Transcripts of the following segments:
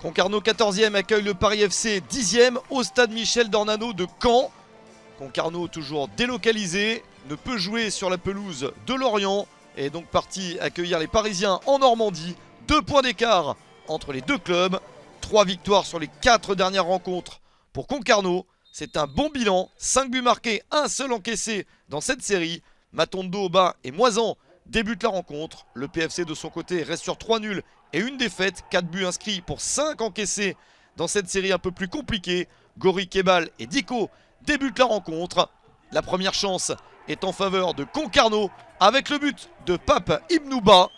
Concarneau 14e accueille le Paris FC 10e au stade Michel Dornano de Caen. Concarneau toujours délocalisé, ne peut jouer sur la pelouse de Lorient et est donc parti accueillir les Parisiens en Normandie. 2 points d'écart entre les deux clubs, 3 victoires sur les 4 dernières rencontres pour Concarneau. C'est un bon bilan, 5 buts marqués, 1 seul encaissé dans cette série. Matondo, Aubin et Moisan débutent la rencontre. Le PFC de son côté reste sur 3 nuls et une défaite. 4 buts inscrits pour 5 encaissés dans cette série un peu plus compliquée. Gori, Kebal et Diko débutent la rencontre. La première chance est en faveur de Concarneau avec le but de Pape Ibnouba.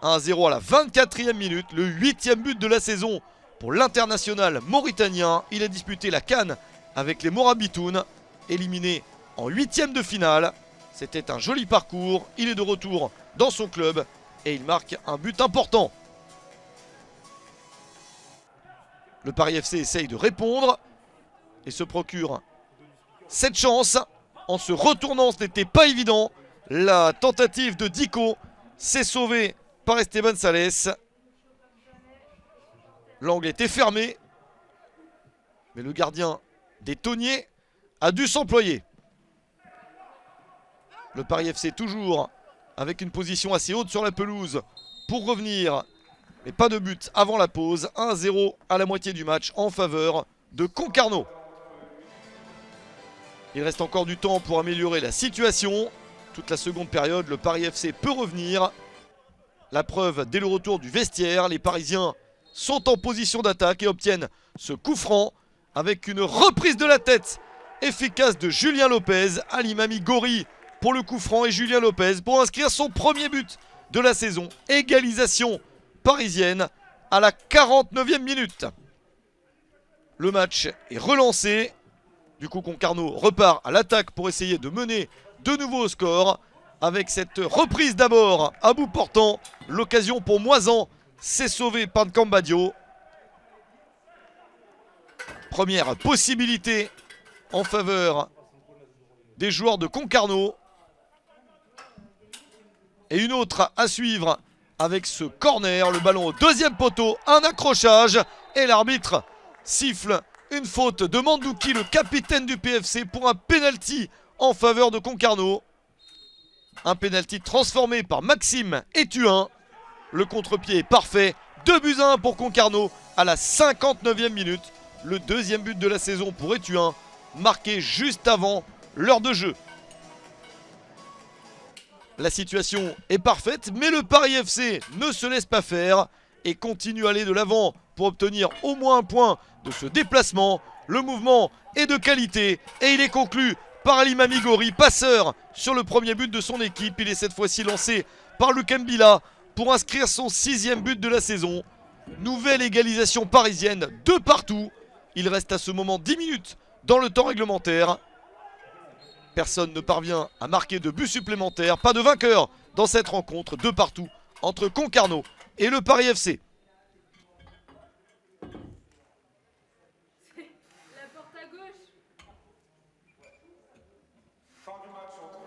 1-0 à la 24e minute, le 8e but de la saison pour l'international mauritanien. Il a disputé la CAN avec les Morabitoun, éliminé en 8e de finale. C'était un joli parcours, il est de retour dans son club et il marque un but important. Le Paris FC essaye de répondre et se procure cette chance. En se retournant, ce n'était pas évident. La tentative de Diko s'est sauvée par Esteban Sales. L'angle était fermé, mais le gardien des Tonniers a dû s'employer. Le Paris FC toujours avec une position assez haute sur la pelouse pour revenir. Mais pas de but avant la pause. 1-0 à la moitié du match en faveur de Concarneau. Il reste encore du temps pour améliorer la situation. Toute la seconde période, le Paris FC peut revenir. La preuve dès le retour du vestiaire. Les Parisiens sont en position d'attaque et obtiennent ce coup franc avec une reprise de la tête efficace de Julien Lopez. Ali Mami Gori pour le coup franc et Julien Lopez pour inscrire son premier but de la saison. Égalisation parisienne à la 49e minute. Le match est relancé. Du coup, Concarneau repart à l'attaque pour essayer de mener de nouveau au score. Avec cette reprise d'abord à bout portant. L'occasion pour Moisan s'est sauvée par Cambadio. Première possibilité en faveur des joueurs de Concarneau. Et une autre à suivre avec ce corner. Le ballon au deuxième poteau. Un accrochage. Et l'arbitre siffle une faute de Mandouki, le capitaine du PFC, pour un penalty en faveur de Concarneau. Un penalty transformé par Maxime Etuin. Le contre-pied est parfait. 2-1 pour Concarneau à la 59e minute. Le deuxième but de la saison pour Etuin, marqué juste avant l'heure de jeu. La situation est parfaite, mais le Paris FC ne se laisse pas faire et continue à aller de l'avant pour obtenir au moins un point de ce déplacement. Le mouvement est de qualité et il est conclu par Ali Mami Gori, passeur sur le premier but de son équipe. Il est cette fois-ci lancé par Lukem Bila pour inscrire son 6e but de la saison. Nouvelle égalisation parisienne de partout. Il reste à ce moment 10 minutes dans le temps réglementaire. Personne ne parvient à marquer de but supplémentaire. Pas de vainqueur dans cette rencontre de partout entre Concarneau et le Paris FC. La porte à gauche. Fin du match entre